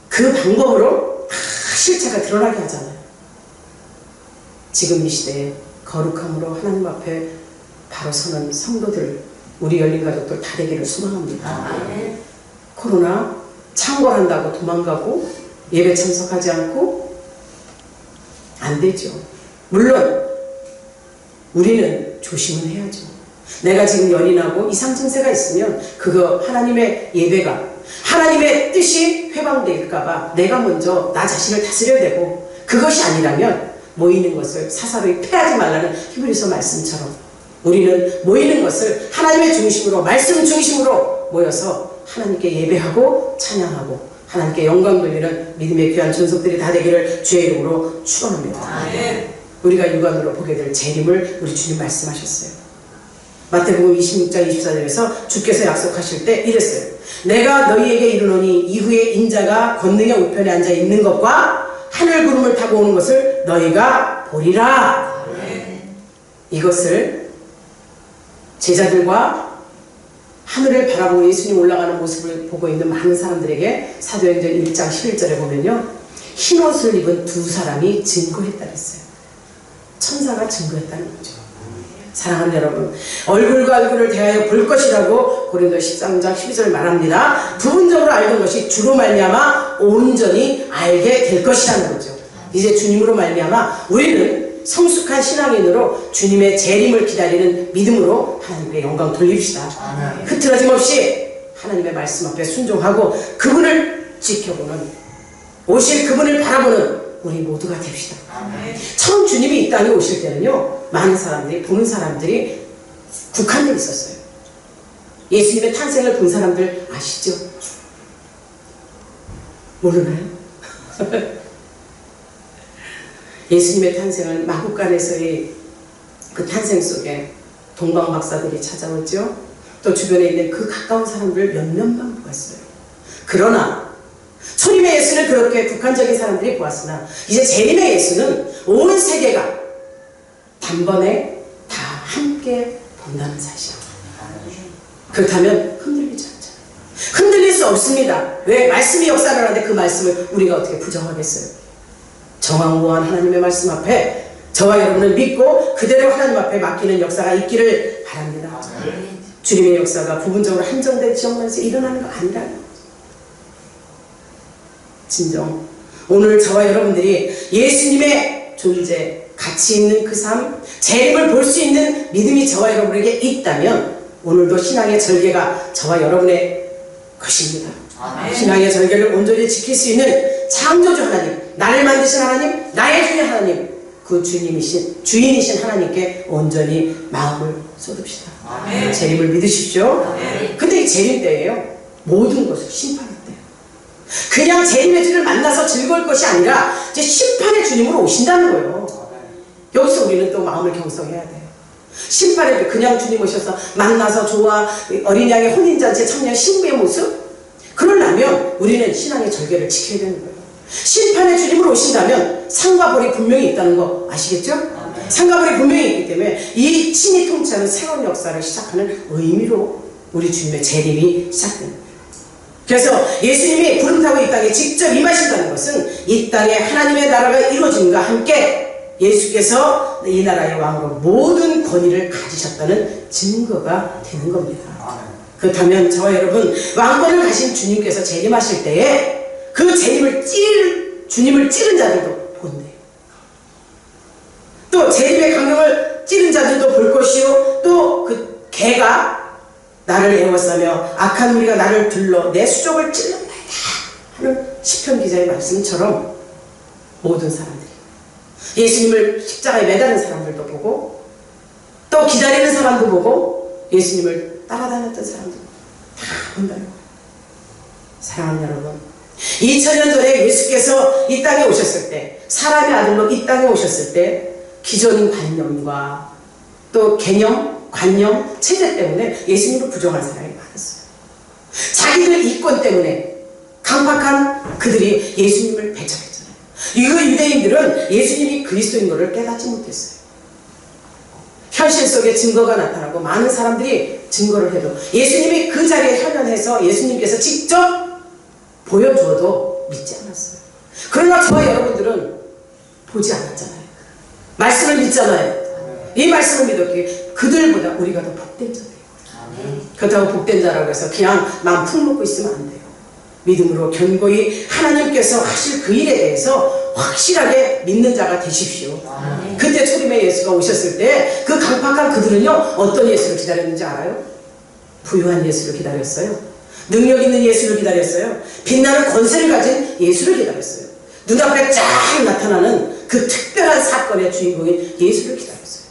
Speaker 1: 그 방법으로 다 실체가 드러나게 하잖아요. 지금 이 시대에 거룩함으로 하나님 앞에 바로 서는 성도들, 우리 열린 가족들 다 되기를 소망합니다. 코로나 창궐한다고 도망가고 예배 참석하지 않고 안 되죠. 물론 우리는 조심은 해야죠. 내가 지금 연인하고 이상 증세가 있으면 그거 하나님의 예배가 하나님의 뜻이 회방될까봐 내가 먼저 나 자신을 다스려야 되고 그것이 아니라면 모이는 것을 사사로이 패하지 말라는 히브리서 말씀처럼 우리는 모이는 것을 하나님의 중심으로 말씀 중심으로 모여서 하나님께 예배하고 찬양하고 하나님께 영광 돌리는 믿음의 귀한 전속들이 다 되기를 주의 이름으로 축원합니다. 우리가 육안으로 보게 될 재림을 우리 주님 말씀하셨어요. 마태복음 26장 24절에서 주께서 약속하실 때 이랬어요. 내가 너희에게 이르노니 이후에 인자가 권능의 우편에 앉아 있는 것과 하늘 구름을 타고 오는 것을 너희가 보리라. 이것을 제자들과 하늘을 바라보고 예수님 올라가는 모습을 보고 있는 많은 사람들에게 사도행전 1장 11절에 보면요 흰옷을 입은 두 사람이 증거했다 그랬어요. 천사가 증거했다는 거죠. 사랑하는 여러분, 얼굴과 얼굴을 대하여 볼 것이라고 고린도 13장 12절 말합니다. 부분적으로 알던 것이 주로 말미암아 온전히 알게 될 것이라는 거죠. 이제 주님으로 말미암아 우리는 성숙한 신앙인으로 주님의 재림을 기다리는 믿음으로 하나님께 영광 돌립시다. 흐트러짐 없이 하나님의 말씀 앞에 순종하고 그분을 지켜보는 오실 그분을 바라보는 우리 모두가 됩시다. 처음 주님이 이 땅에 오실 때는요 많은 사람들이 보는 사람들이 국한되어 있었어요. 예수님의 탄생을 본 사람들 아시죠? 모르나요? 예수님의 탄생을 마국간에서의 그 탄생 속에 동방 박사들이 찾아오죠. 또 주변에 있는 그 가까운 사람들 몇몇만 보았어요. 그러나 초림의 예수를 그렇게 국한적인 사람들이 보았으나 이제 재림의 예수는 온 세계가 단번에 다 함께 본다는 사실. 그렇다면 흔들리지 않잖아요. 흔들릴 수 없습니다. 왜? 말씀이 역사를 하는데 그 말씀을 우리가 어떻게 부정하겠어요? 정황무한 하나님의 말씀 앞에 저와 여러분을 믿고 그대로 하나님 앞에 맡기는 역사가 있기를 바랍니다. 주님의 역사가 부분적으로 한정된 지역만에서 일어나는 거 아니라요. 진정 오늘 저와 여러분들이 예수님의 존재, 가치 있는 그 삶, 재림을 볼 수 있는 믿음이 저와 여러분에게 있다면 오늘도 신앙의 절개가 저와 여러분의 것입니다. 신앙의 절개를 온전히 지킬 수 있는 창조주 하나님, 나를 만드신 하나님, 나의 주인 하나님, 그 주인이신 하나님께 온전히 마음을 쏟읍시다. 재림을 믿으십시오. 근데 이 재림 때예요, 모든 것을 심판할 때예요. 그냥 재림의 주를 만나서 즐거울 것이 아니라 이제 심판의 주님으로 오신다는 거예요. 여기서 우리는 또 마음을 경성해야 돼요. 심판의 주, 그냥 주님 오셔서 만나서 좋아, 어린 양의 혼인잔치에 참여한 신부의 모습, 그러려면 우리는 신앙의 절개를 지켜야 되는 거예요. 심판의 주님으로 오신다면 상과 벌이 분명히 있다는 거 아시겠죠? 상과 벌이 분명히 있기 때문에 이 친히 통치하는 새로운 역사를 시작하는 의미로 우리 주님의 재림이 시작됩니다. 그래서 예수님이 구름 타고 이 땅에 직접 임하신다는 것은 이 땅에 하나님의 나라가 이루어짐과 함께 예수께서 이 나라의 왕으로 모든 권위를 가지셨다는 증거가 되는 겁니다. 그렇다면 저와 여러분, 왕권을 가신 주님께서 재림하실 때에 그 주님을 찌른 자들도 본대요. 또 재림의 강령을 찌른 자들도 볼 것이요, 또 그 개가 나를 애워싸며 악한 무리가 나를 둘러 내 수족을 찔렀나이다 하는 시편 기자의 말씀처럼 모든 사람들이 예수님을 십자가에 매다는 사람들도 보고, 또 기다리는 사람도 보고, 예수님을 따라다녔던 사람도 다 본다는 거예요. 사랑하는 여러분, 2000년 전에 예수께서 이 땅에 오셨을 때, 사람의 아들로 이 땅에 오셨을 때 기존 관념과 또 개념, 관념, 체제 때문에 예수님을 부정한 사람이 많았어요. 자기들 이권 때문에 강팍한 그들이 예수님을 배척했잖아요. 이거 유대인들은 예수님이 그리스도인 것을 깨닫지 못했어요. 현실 속에 증거가 나타나고 많은 사람들이 증거를 해도 예수님이 그 자리에 현현해서 예수님께서 직접 보여주어도 믿지 않았어요. 그러나 저와 여러분들은 보지 않았잖아요. 말씀을 믿잖아요. 이 말씀을 믿었기에 그들보다 우리가 더 복된 자예요. 그렇다고 복된 자라고 해서 그냥 마음 푹 먹고 있으면 안 돼요. 믿음으로 견고히 하나님께서 하실 그 일에 대해서 확실하게 믿는 자가 되십시오. 그때 초림의 예수가 오셨을 때 그 강팍한 그들은요, 어떤 예수를 기다렸는지 알아요? 부유한 예수를 기다렸어요. 능력 있는 예수를 기다렸어요. 빛나는 권세를 가진 예수를 기다렸어요. 눈앞에 쫙 나타나는 그 특별한 사건의 주인공인 예수를 기다렸어요.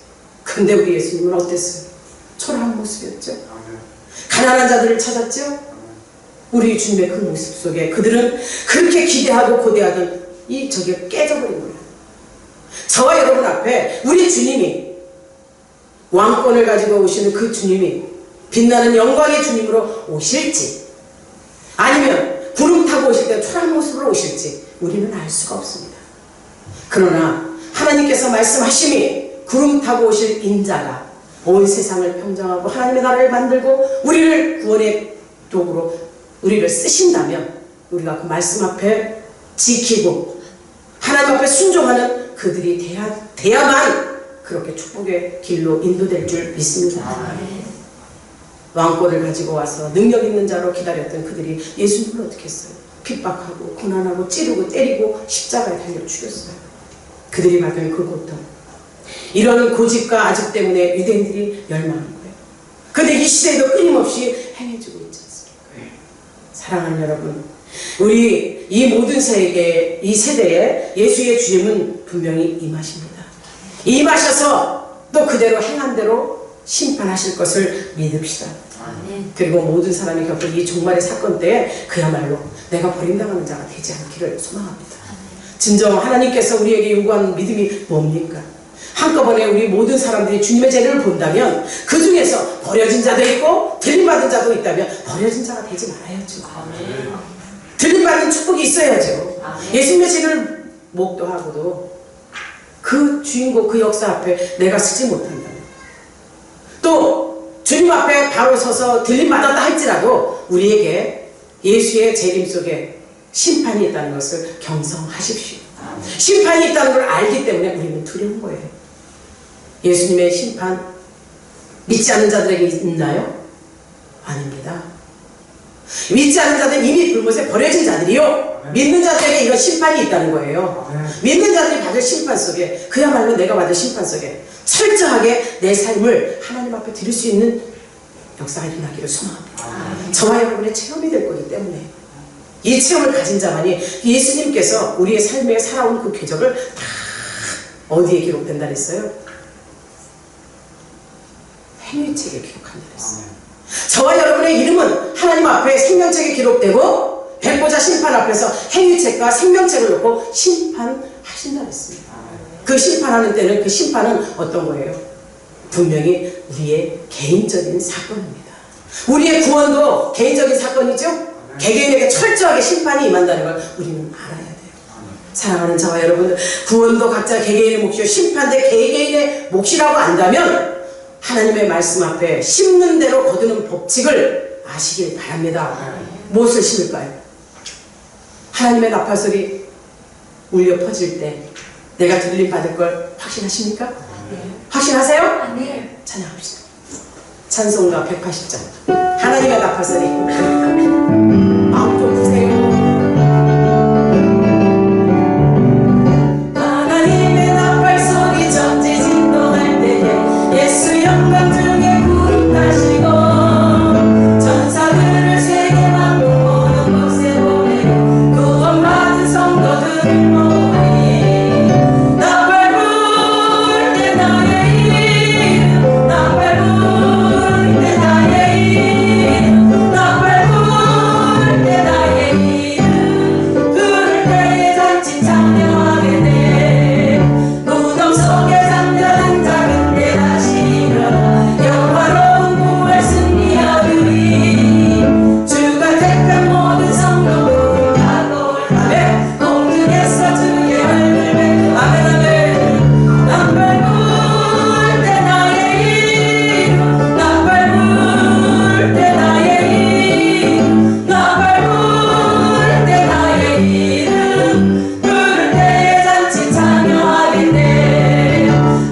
Speaker 1: 근데 우리 예수님은 어땠어요? 초라한 모습이었죠. 가난한 자들을 찾았죠. 우리 주님의 그 모습 속에 그들은 그렇게 기대하고 고대하던 저게 깨져버린 거예요. 저와 여러분 앞에 우리 주님이, 왕권을 가지고 오시는 그 주님이 빛나는 영광의 주님으로 오실지, 아니면 구름 타고 오실 때 초라한 모습으로 오실지 우리는 알 수가 없습니다. 그러나 하나님께서 말씀하심이 구름 타고 오실 인자가 온 세상을 평정하고 하나님의 나라를 만들고 우리를 구원의 도구로 우리를 쓰신다면 우리가 그 말씀 앞에 지키고 하나님 앞에 순종하는 그들이 돼야만 그렇게 축복의 길로 인도될 줄 믿습니다. 왕권을 가지고 와서 능력 있는 자로 기다렸던 그들이 예수님을 어떻게 했어요? 핍박하고 고난하고 찌르고 때리고 십자가에 달려 죽였어요. 그들이 받은 그 고통, 이런 고집과 아집 때문에 유대인들이 열망한 거예요. 그런데 이 시대에도 끊임없이 행해지고 있지 않습니까? 사랑하는 여러분, 우리 이 모든 세계, 이 세대에 예수의 주임은 분명히 임하십니다. 임하셔서 또 그대로 행한 대로 심판하실 것을 믿읍시다. 그리고 모든 사람이 겪은 이 종말의 사건 때에 그야말로 내가 버림당하는 자가 되지 않기를 소망합니다. 진정 하나님께서 우리에게 요구하는 믿음이 뭡니까? 한꺼번에 우리 모든 사람들이 주님의 재림을 본다면 그 중에서 버려진 자도 있고 들림받은 자도 있다면 버려진 자가 되지 말아야죠. 들림받은 축복이 있어야죠. 예수님의 재림을 목도하고도 그 주인공, 그 역사 앞에 내가 서지 못한다면, 또 주님 앞에 바로 서서 들림받았다 할지라도 우리에게 예수의 재림 속에 심판이 있다는 것을 경성하십시오. 심판이 있다는 걸 알기 때문에 우리는 두려운 거예요. 예수님의 심판 믿지 않는 자들에게 있나요? 아닙니다. 믿지 않는 자들은 이미 불못에 버려진 자들이요, 믿는 자들에게 이런 심판이 있다는 거예요. 믿는 자들이 받을 심판 속에, 그야말로 내가 받을 심판 속에 철저하게 내 삶을 하나님 앞에 드릴 수 있는 역사가 일어나기를 소망합니다. 저와 여러분의 체험이 될 거기 때문에 이 체험을 가진 자만이, 예수님께서 우리의 삶에 살아온 그 궤적을 다 어디에 기록된다 그랬어요? 행위책에 기록한다 그랬어요. 저와 여러분의 이름은 하나님 앞에 생명책에 기록되고 백보자 심판 앞에서 행위책과 생명책을 놓고 심판하신다 그랬습니다. 그 심판하는 때는, 그 심판은 어떤 거예요? 분명히 우리의 개인적인 사건입니다. 우리의 구원도 개인적인 사건이죠? 개개인에게 철저하게 심판이 임한다는 걸 우리는 알아야 돼요. 사랑하는 저와 여러분, 구원도 각자 개개인의 몫이요 심판대 개개인의 몫이라고 안다면 하나님의 말씀 앞에 심는 대로 거두는 법칙을 아시길 바랍니다. 무엇을 심을까요? 하나님의 나팔소리 울려 퍼질 때 내가 들림 받을 걸 확신하십니까? 확신하세요?
Speaker 2: 네.
Speaker 1: 찬양합시다. 찬송가 180장. 하나님의 나팔소리. 마음 좀 푸세요. 하나님의 나팔소리 전지 진동할 때에 예수 영광 중에 구름 타시고 전사들을 세계 만국 모든 곳에 보내고 구원받은 성도들을 모으니 나팔 불 때 나의 이름, 나팔 불 때 나의 이름, 나팔 불 때 나의 이름, 부를 때에 잔치 찬양하게 돼. 무덤 속에 잠자는 작은 때 다시 일어나 영화로운 부활 승리 얻으리. 주가 택한 모든 성도들을 가고 올라에 공중에서 주의 얼굴 뵙고 아멘 아멘. 나팔 불 때 나의 이름, 나팔 불 때 나의 이름, 나팔 불 때 나의 이름, 부를 때에 잔치 찬양하게 돼.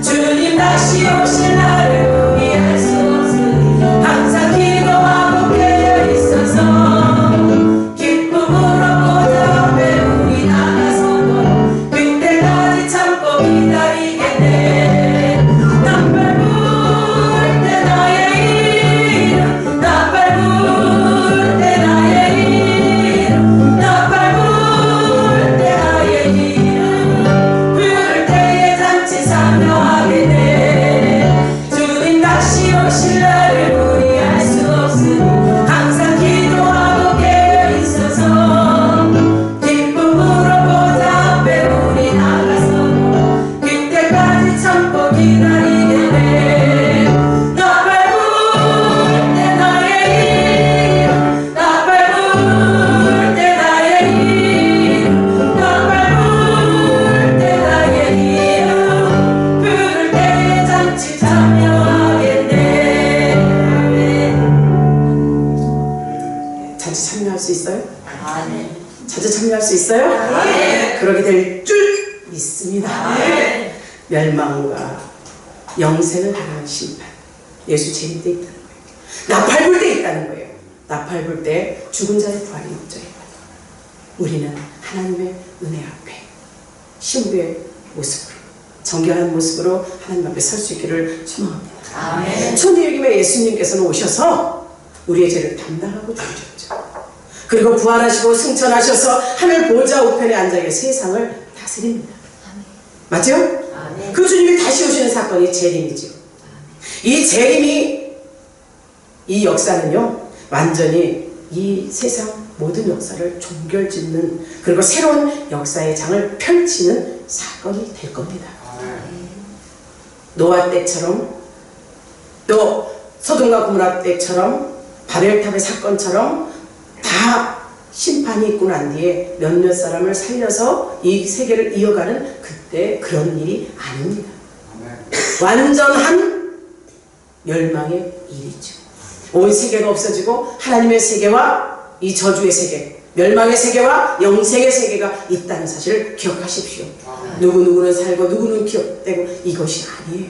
Speaker 1: 주님 다시 오실 날을 우리 알 수 없으니 항상 기도하고 깨어 있어서 기쁨으로 보좌 앞에 우리 나가서도 그때까지 참고 기다리게 돼. 나팔 불 때 나의 이름, 나팔 불 때 나의 이름, 나팔 불 때 나의 이름, 부를 때에 잔치 참여하게 돼. 주님 다시 오실 날을 우리 알 수 없으니 항상 기도하고 깨어 있어서 기쁨으로 보좌 앞에 우리 나가서 그때까지 참고 기다리게 돼. 나팔 불 때 나의 이름, 나팔 불 때 나의 이름, 나팔 불 때 나의 이름, 부를 때에 잔치 참여하게 돼. 잔치 참여할 수 있어요?
Speaker 2: 아멘.
Speaker 1: 잔치 참여할 수 있어요?
Speaker 2: 네.
Speaker 1: 그러게 될 줄 믿습니다.
Speaker 2: 네.
Speaker 1: 멸망과 영생을 하는 심판, 예수 재림 때 있다는 거예요. 나팔 불 때 있다는 거예요. 나팔 불 때 죽은 자의 부활이 목적이거든요. 우리는 하나님의 은혜 앞에 신부의 모습으로, 정결한 모습으로 하나님 앞에 설 수 있기를 소망합니다.
Speaker 2: 아멘.
Speaker 1: 천주일김에 예수님께서는 오셔서 우리의 죄를 담당하고 죽으셨죠. 그리고 부활하시고 승천하셔서 하늘 보좌 우편에 앉아 세상을 다스립니다. 맞죠?
Speaker 2: 아멘.
Speaker 1: 그 주님이 다시 오시는 사건이 재림이죠. 이 재림이, 이 역사는요, 완전히 이 세상 모든 역사를 종결짓는, 그리고 새로운 역사의 장을 펼치는 사건이 될 겁니다. 노아 때처럼, 또 소돔과 고모라 때처럼, 바벨탑의 사건처럼 다 심판이 있고 난 뒤에 몇몇 사람을 살려서 이 세계를 이어가는 그때 그런 일이 아닙니다. 완전한 멸망의 일이죠. 온 세계가 없어지고 하나님의 세계와 이 저주의 세계, 멸망의 세계와 영생의 세계가 있다는 사실을 기억하십시오. 누구누구는 살고 누구는 기억되고 이것이 아니에요.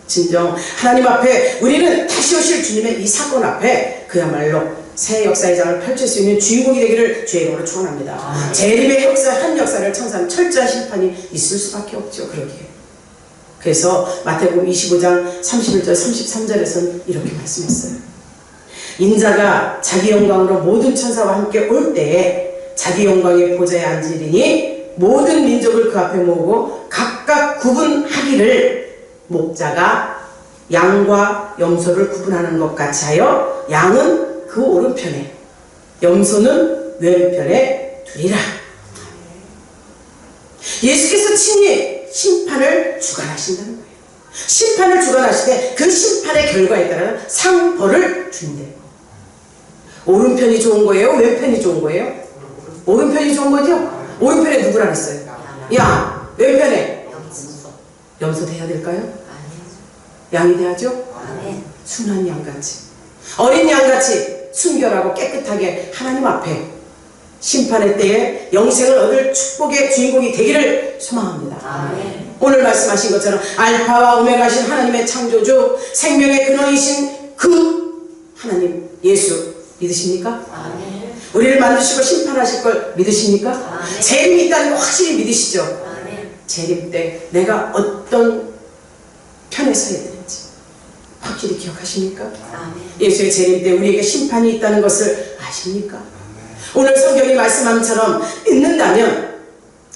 Speaker 1: 진정 하나님 앞에 우리는 다시 오실 주님의 이 사건 앞에 그야말로 새 역사의 장을 펼칠 수 있는 주인공이 되기를 주의 이름으로 축원합니다. 재림의 역사 한 역사를 청산하는 철저한 심판이 있을 수밖에 없죠. 그러기에. 그래서 마태복음 25장 31절 33절에서는 이렇게 말씀했어요. 인자가 자기 영광으로 모든 천사와 함께 올 때에 자기 영광의 보좌에 앉으리니 모든 민족을 그 앞에 모으고 각각 구분하기를 목자가 양과 염소를 구분하는 것 같이 하여 양은 그 오른편에 염소는 왼편에 두리라. 예수께서 친히 심판을 주관하신다는 거예요. 심판을 주관하시되 그 심판의 결과에 따라 상벌을 준대요. 오른편이 좋은 거예요? 왼편이 좋은 거예요? 오른편이 좋은 거죠? 오른편에 누구라 그랬어요? 양. 왼편에? 염소 돼야 될까요? 양이 돼야죠? 순한 양같이 어린 양같이 순결하고 깨끗하게 하나님 앞에 심판의 때에 영생을 얻을 축복의 주인공이 되기를 소망합니다. 오늘 말씀하신 것처럼 알파와 오메가신 하나님의 창조주 생명의 근원이신 그 하나님 예수 믿으십니까? 우리를 만드시고 심판하실 걸 믿으십니까? 재림이 있다는 거 확실히 믿으시죠? 재림 때 내가 어떤 편에 서야 되는지 확실히 기억하십니까? 예수의 재림 때 우리에게 심판이 있다는 것을 아십니까? 오늘 성경이 말씀한 것처럼 믿는다면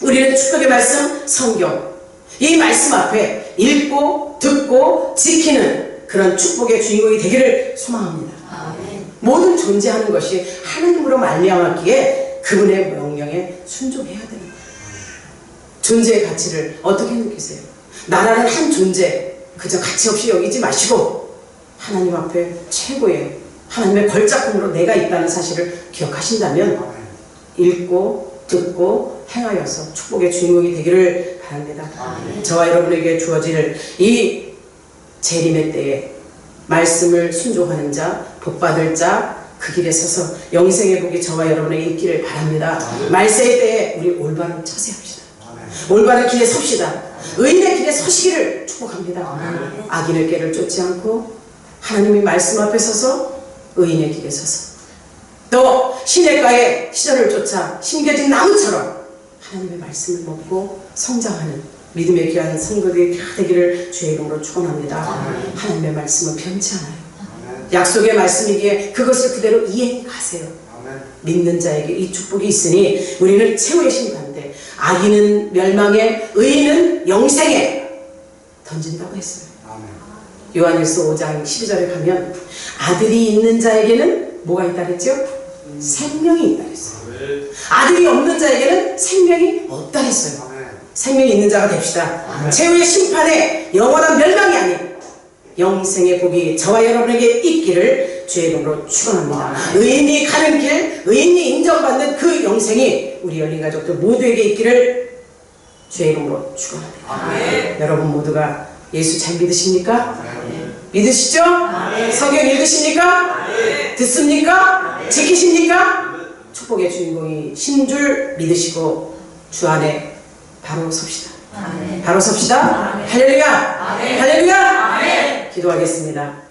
Speaker 1: 우리는 축복의 말씀 성경 이 말씀 앞에 읽고 듣고 지키는 그런 축복의 주인공이 되기를 소망합니다. 모든 존재하는 것이 하나님으로 말미암았기에 그분의 명령에 순종해야 됩니다. 존재의 가치를 어떻게 느끼세요? 나라는 한 존재 그저 가치 없이 여기지 마시고 하나님 앞에 최고의 하나님의 걸작품으로 내가 있다는 사실을 기억하신다면 읽고 듣고 행하여서 축복의 주인공이 되기를 바랍니다. 저와 여러분에게 주어질 이 재림의 때에 말씀을 순종하는 자, 복받을 자, 그 길에 서서 영생의 복이 저와 여러분에게 있기를 바랍니다. 말세의 때에 우리 올바른 처세합시다. 올바른 길에 섭시다. 의인의 길에 서시기를 축복합니다. 악인의 길을 쫓지 않고 하나님의 말씀 앞에 서서 의인의 길에 서서 또 시냇가에 시절을 쫓아 심겨진 나무처럼 하나님의 말씀을 먹고 성장하는 믿음의 귀한 성도들이 다 되기를 주의 이름으로 축원합니다. 하나님의 말씀은 변치 않아요. 약속의 말씀이기에 그것을 그대로 이행하세요. 믿는 자에게 이 축복이 있으니 우리는 최후의 심판대 악인은 멸망에 의인은 영생에 던진다고 했어요. 요한일서 5장 12절에 가면 아들이 있는 자에게는 뭐가 있다 그랬죠? 생명이 있다 그랬어요. 아들이 없는 자에게는 생명이 없다 그랬어요. 생명이 있는 자가 됩시다. 최후의 심판에 영원한 멸망이 아닌 영생의 복이 저와 여러분에게 있기를 주의 이름으로 축원합니다. 의인이 가는 길, 의인이 인정받는 그 영생이 우리 열린 가족들 모두에게 있기를 주의 이름으로 축원합니다. 여러분 모두가 예수 잘 믿으십니까? 믿으시죠? 성경 읽으십니까? 듣습니까? 지키십니까? 축복의 주인공이 신 줄 믿으시고 주 안에 바로 섭시다. 바로 섭시다. 할렐루야! 할렐루야! 기도하겠습니다.